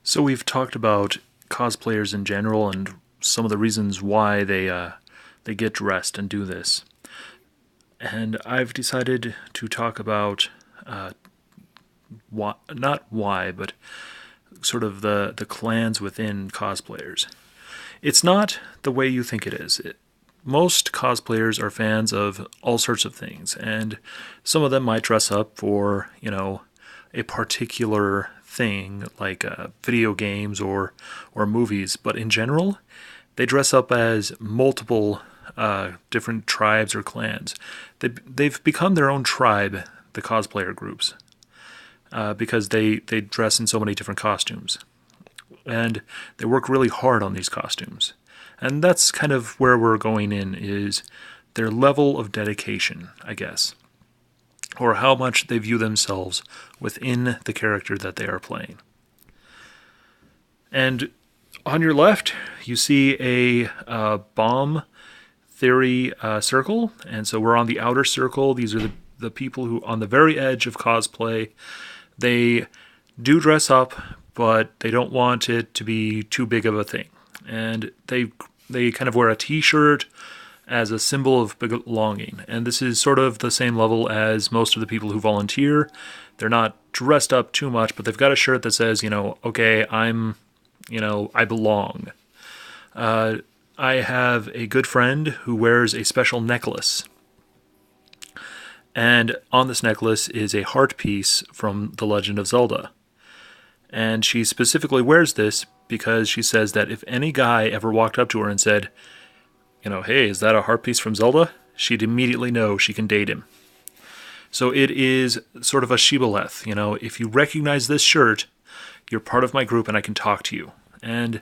So we've talked about cosplayers in general and some of the reasons why they get dressed and do this. And I've decided to talk about why, not why, but sort of the clans within cosplayers. It's not the way you think it is. Most cosplayers are fans of all sorts of things, and some of them might dress up for, a particular thing like video games or movies, but in general, they dress up as multiple different tribes or clans. They've become their own tribe, the cosplayer groups, because they dress in so many different costumes. And they work really hard on these costumes. And that's kind of where we're going in, is their level of dedication, I guess, or how much they view themselves within the character that they are playing. And on your left, you see a bomb theory circle, and so we're on the outer circle. These are the people who, on the very edge of cosplay, they do dress up, but they don't want it to be too big of a thing. And they kind of wear a t-shirt as a symbol of belonging. And this is sort of the same level as most of the people who volunteer. They're not dressed up too much, but they've got a shirt that says, okay, I belong. I have a good friend who wears a special necklace. And on this necklace is a heart piece from The Legend of Zelda. And she specifically wears this because she says that if any guy ever walked up to her and said, hey, is that a heart piece from Zelda? She'd immediately know she can date him. So it is sort of a shibboleth. If you recognize this shirt, you're part of my group and I can talk to you. And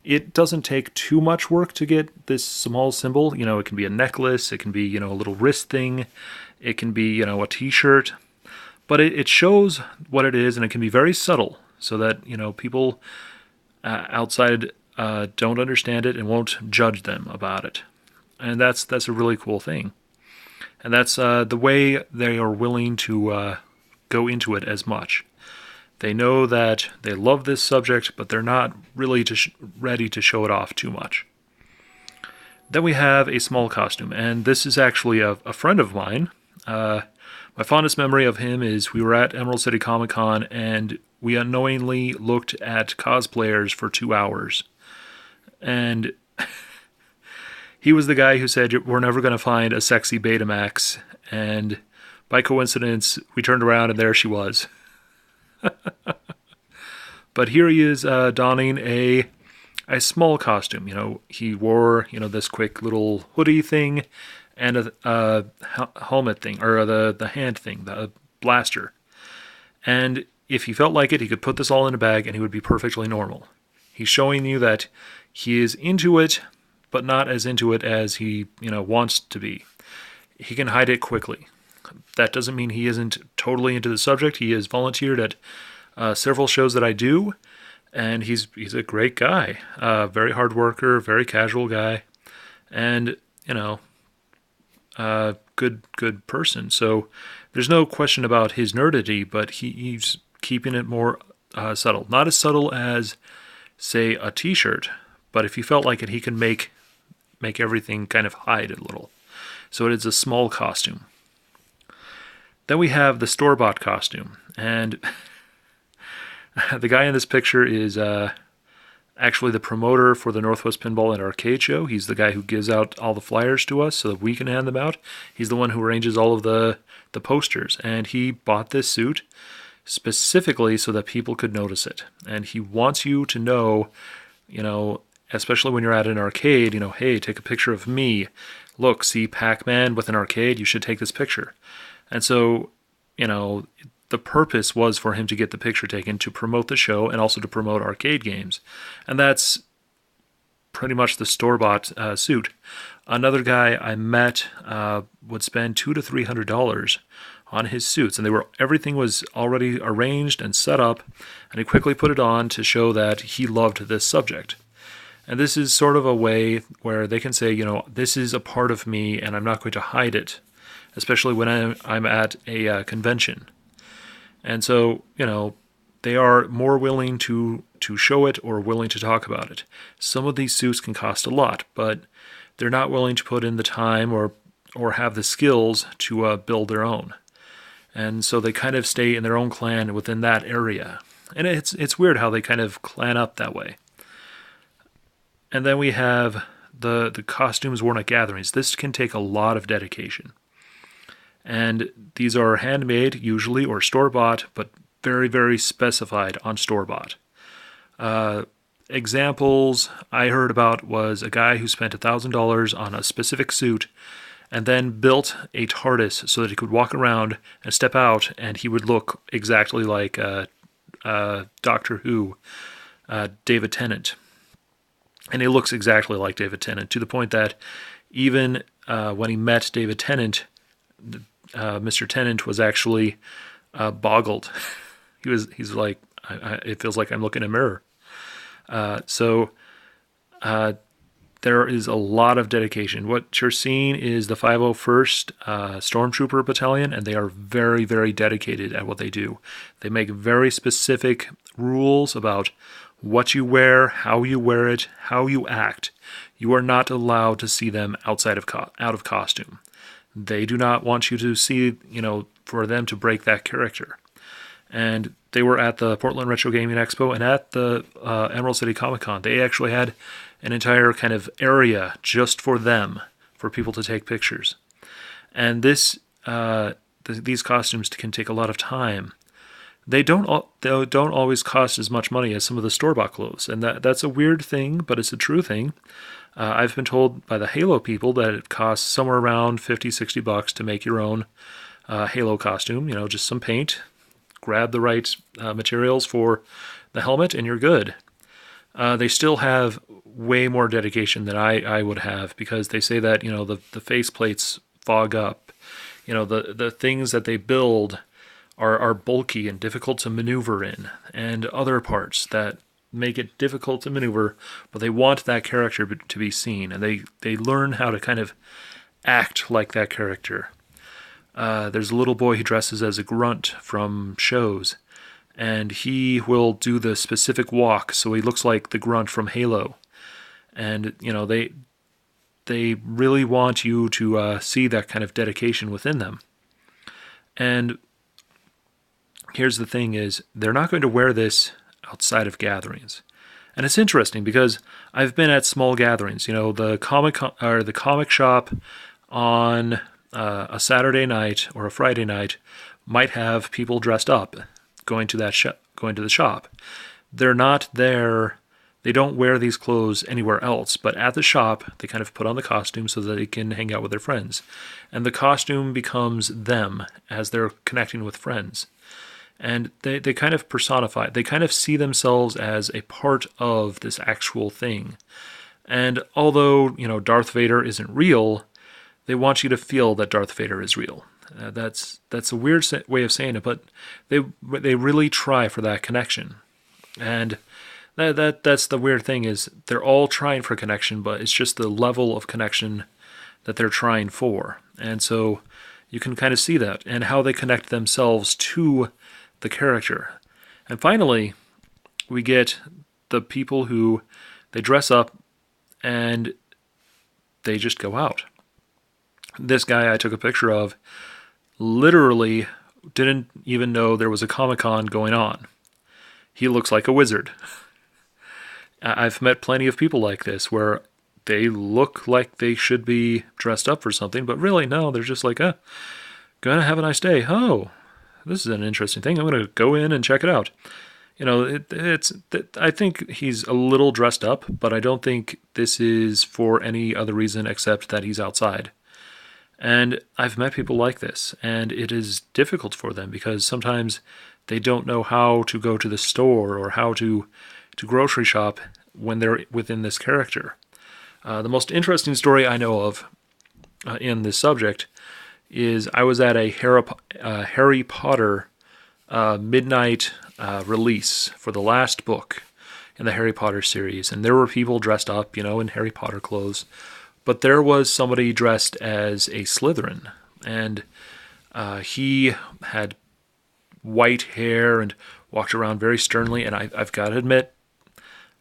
it doesn't take too much work to get this small symbol. It can be a necklace, it can be, a little wrist thing, it can be, a t-shirt. But it shows what it is, and it can be very subtle so that, people outside don't understand it and won't judge them about it. And that's a really cool thing. And that's the way they are willing to go into it as much. They know that they love this subject, but they're not really ready to show it off too much. Then we have a small costume, and this is actually a friend of mine. My fondest memory of him is we were at Emerald City Comic Con, and we unknowingly looked at cosplayers for 2 hours. And he was the guy who said, we're never going to find a sexy Betamax. And by coincidence, we turned around and there she was. But here he is donning a small costume. He wore, this quick little hoodie thing and a helmet thing, or the hand thing, the blaster. And if he felt like it, he could put this all in a bag and he would be perfectly normal. He's showing you that he is into it, but not as into it as he, wants to be. He can hide it quickly. That doesn't mean he isn't totally into the subject. He has volunteered at several shows that I do, and he's a great guy. Very hard worker, very casual guy, and, good person. So there's no question about his nerdity, but he's keeping it more subtle. Not as subtle as, say, a t-shirt, but if he felt like it, he can make everything kind of hide a little. So it is a small costume. Then we have the store-bought costume, and the guy in this picture is actually the promoter for the Northwest Pinball and Arcade Show. He's the guy who gives out all the flyers to us so that we can hand them out. He's the one who arranges all of the posters, and he bought this suit specifically so that people could notice it. And he wants you to know, especially when you're at an arcade, hey, take a picture of me. Look, see Pac-Man with an arcade? You should take this picture. And so, the purpose was for him to get the picture taken to promote the show and also to promote arcade games. And that's pretty much the store-bought suit. Another guy I met would spend $200 to $300 on his suits, and everything was already arranged and set up, and he quickly put it on to show that he loved this subject. And this is sort of a way where they can say, this is a part of me, and I'm not going to hide it, especially when I'm at a convention. And so, they are more willing to show it or willing to talk about it. Some of these suits can cost a lot, but they're not willing to put in the time or have the skills to build their own. And so they kind of stay in their own clan within that area. And it's weird how they kind of clan up that way. And then we have the costumes worn at gatherings. This can take a lot of dedication. And these are handmade, usually, or store-bought, but very, very specified on store-bought. Examples I heard about was a guy who spent $1,000 on a specific suit and then built a TARDIS so that he could walk around and step out, and he would look exactly like Doctor Who, David Tennant. And he looks exactly like David Tennant, to the point that even when he met David Tennant, Mr. Tennant was actually boggled. He's like, it feels like I'm looking in a mirror. So there is a lot of dedication. What you're seeing is the 501st Stormtrooper Battalion, and they are very, very dedicated at what they do. They make very specific rules about what you wear, how you wear it, how you act. You are not allowed to see them outside of out of costume. They do not want you to see, for them to break that character. And they were at the Portland Retro Gaming Expo and at the Emerald City Comic Con. They actually had an entire kind of area just for them, for people to take pictures. And these costumes can take a lot of time. They don't always cost as much money as some of the store-bought clothes, and that's a weird thing, but it's a true thing. I've been told by the Halo people that it costs somewhere around $50-$60 to make your own Halo costume. Just some paint, grab the right materials for the helmet, and you're good. They still have way more dedication than I would have, because they say that the face plates fog up. The things that they build are bulky and difficult to maneuver in, and other parts that make it difficult to maneuver, but they want that character to be seen, and they learn how to kind of act like that character. There's a little boy who dresses as a grunt from shows, and he will do the specific walk so he looks like the grunt from Halo. And they really want you to see that kind of dedication within them. And here's the thing is, they're not going to wear this outside of gatherings. And it's interesting because I've been at small gatherings. The comic shop on a Saturday night or a Friday night might have people dressed up going to the shop. They're not there. They don't wear these clothes anywhere else, but at the shop, they kind of put on the costume so that they can hang out with their friends. And the costume becomes them as they're connecting with friends. And they kind of personify, they kind of see themselves as a part of this actual thing. And although, Darth Vader isn't real, they want you to feel that Darth Vader is real. That's a weird way of saying it, but they really try for that connection. And that's the weird thing is they're all trying for connection, but it's just the level of connection that they're trying for. And so you can kind of see that and how they connect themselves to the character. And finally, we get the people who they dress up and they just go out. This guy I took a picture of literally didn't even know there was a Comic-Con going on. He looks like a wizard. I've met plenty of people like this where they look like they should be dressed up for something, but really, no, they're just like, gonna have a nice day. Oh, this is an interesting thing. I'm gonna go in and check it out. I think he's a little dressed up, but I don't think this is for any other reason except that he's outside. And I've met people like this, and it is difficult for them because sometimes they don't know how to go to the store or how to grocery shop when they're within this character. The most interesting story I know of in this subject is I was at a Harry Potter midnight release for the last book in the Harry Potter series, and there were people dressed up, in Harry Potter clothes, but there was somebody dressed as a Slytherin, and he had white hair and walked around very sternly, and I've got to admit,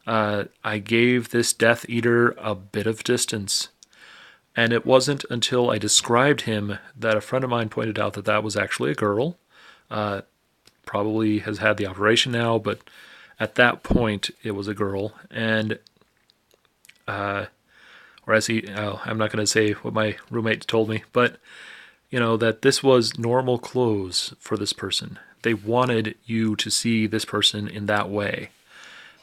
I gave this Death Eater a bit of distance. And it wasn't until I described him that a friend of mine pointed out that that was actually a girl. Probably has had the operation now, but at that point it was a girl. And, or as I'm not going to say what my roommate told me, but, that this was normal clothes for this person. They wanted you to see this person in that way.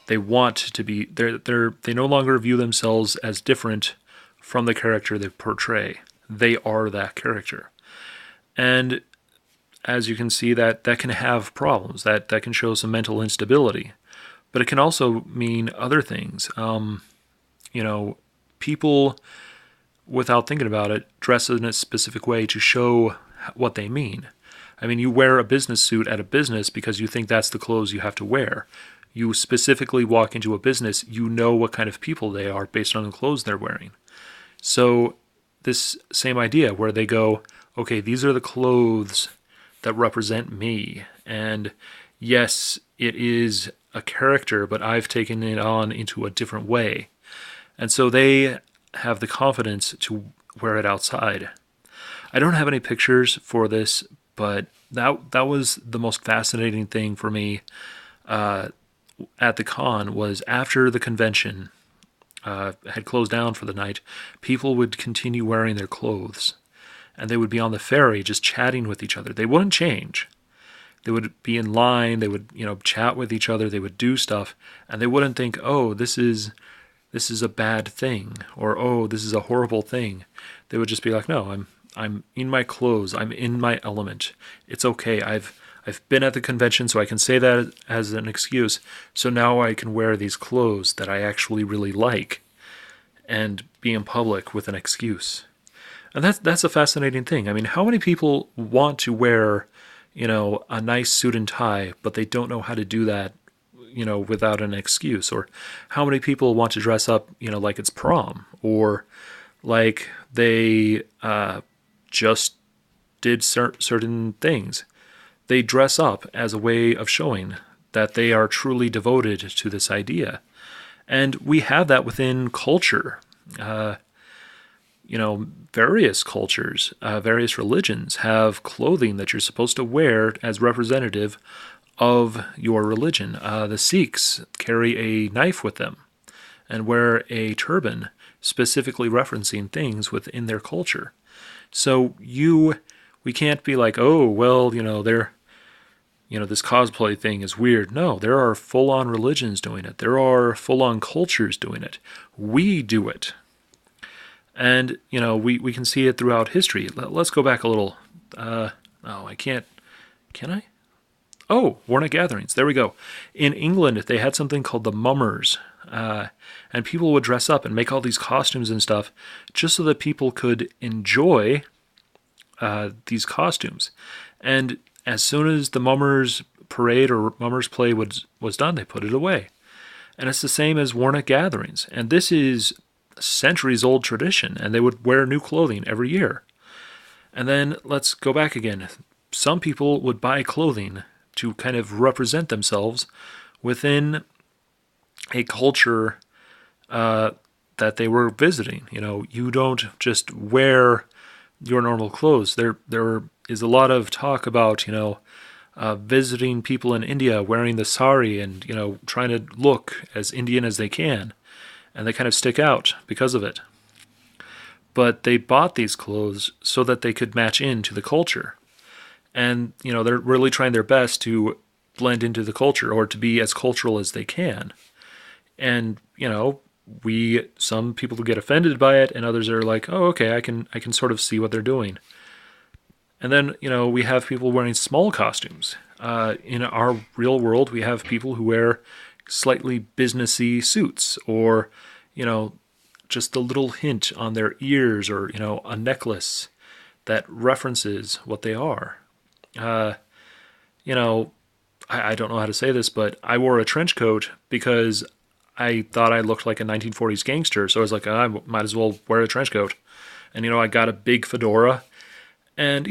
They want to be, they no longer view themselves as different from the character they portray. They are that character. And as you can see, that can have problems. That can show some mental instability. But it can also mean other things. People, without thinking about it, dress in a specific way to show what they mean. I mean, you wear a business suit at a business because you think that's the clothes you have to wear. You specifically walk into a business, you know what kind of people they are based on the clothes they're wearing. So this same idea where they go, okay, these are the clothes that represent me. And yes, it is a character, but I've taken it on into a different way. And so they have the confidence to wear it outside. I don't have any pictures for this, but that was the most fascinating thing for me at the con was after the convention had closed down for the night, people would continue wearing their clothes. And they would be on the ferry just chatting with each other. They wouldn't change. They would be in line. They would, chat with each other. They would do stuff. And they wouldn't think, oh, this is a bad thing. Or, oh, this is a horrible thing. They would just be like, no, I'm in my clothes. I'm in my element. It's okay. I've been at the convention, so I can say that as an excuse. So now I can wear these clothes that I actually really like and be in public with an excuse. And that's a fascinating thing. I mean, how many people want to wear, a nice suit and tie, but they don't know how to do that, without an excuse? Or how many people want to dress up, like it's prom, or like they just did certain things. They dress up as a way of showing that they are truly devoted to this idea. And we have that within culture. Various cultures, various religions have clothing that you're supposed to wear as representative of your religion. The Sikhs carry a knife with them and wear a turban, specifically referencing things within their culture. So we can't be like, oh, well, they're, this cosplay thing is weird. No, there are full-on religions doing it. There are full-on cultures doing it. We do it. And, we can see it throughout history. Let's go back a little. I can't. Can I? Oh, Warnock Gatherings. There we go. In England, they had something called the mummers. And people would dress up and make all these costumes and stuff just so that people could enjoy these costumes. And as soon as the mummers parade or mummers play was done, they put it away. And it's the same as Warnock Gatherings. And this is centuries-old tradition, and they would wear new clothing every year. And then let's go back again. Some people would buy clothing to kind of represent themselves within a culture that they were visiting. You don't just wear your normal clothes. There is a lot of talk about, visiting people in India wearing the sari and, trying to look as Indian as they can. And they kind of stick out because of it. But they bought these clothes so that they could match into the culture. And, they're really trying their best to blend into the culture or to be as cultural as they can. And, some people get offended by it and others are like, oh, okay, I can sort of see what they're doing. And then, we have people wearing small costumes. In our real world, we have people who wear slightly businessy suits or, just a little hint on their ears or, a necklace that references what they are. I don't know how to say this, but I wore a trench coat because I thought I looked like a 1940s gangster. So I was like, I might as well wear a trench coat. And, I got a big fedora. And,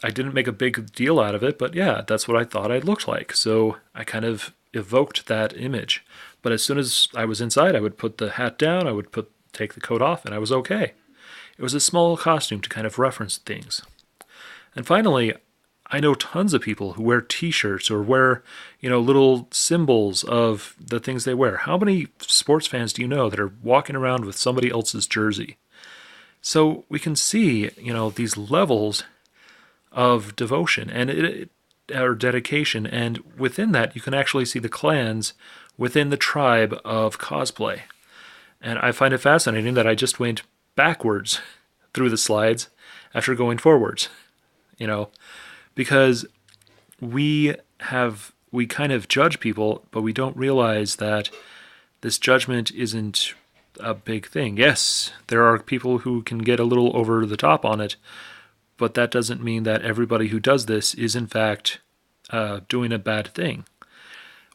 I didn't make a big deal out of it, but yeah, that's what I thought I looked like. So I kind of evoked that image. But as soon as I was inside, I would put the hat down, I would take the coat off, and I was okay. It was a small costume to kind of reference things. And finally, I know tons of people who wear t-shirts or wear, little symbols of the things they wear. How many sports fans do you know that are walking around with somebody else's jersey? So we can see, these levels of devotion or dedication, and within that you can actually see the clans within the tribe of cosplay. And I find it fascinating that I just went backwards through the slides after going forwards, because we kind of judge people, but we don't realize that this judgment isn't a big thing. Yes, there are people who can get a little over the top on it, but that doesn't mean that everybody who does this is in fact doing a bad thing.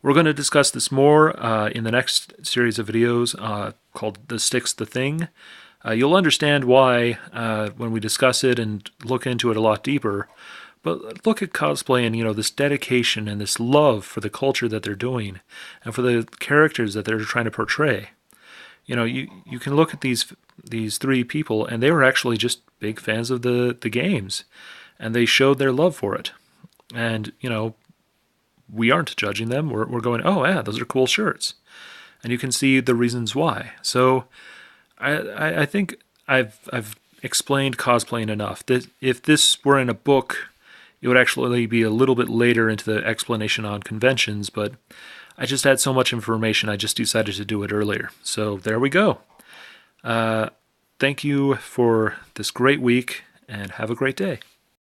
We're going to discuss this more in the next series of videos called The Stick's the Thing. You'll understand why when we discuss it and look into it a lot deeper. But look at cosplay and, this dedication and this love for the culture that they're doing and for the characters that they're trying to portray. You can look at these three people, and they were actually just big fans of the games, and they showed their love for it. And, we aren't judging them. We're going, oh, yeah, those are cool shirts. And you can see the reasons why. So I think I've explained cosplaying enough. That if this were in a book, it would actually be a little bit later into the explanation on conventions, but I just had so much information, I just decided to do it earlier. So there we go. Thank you for this great week, and have a great day.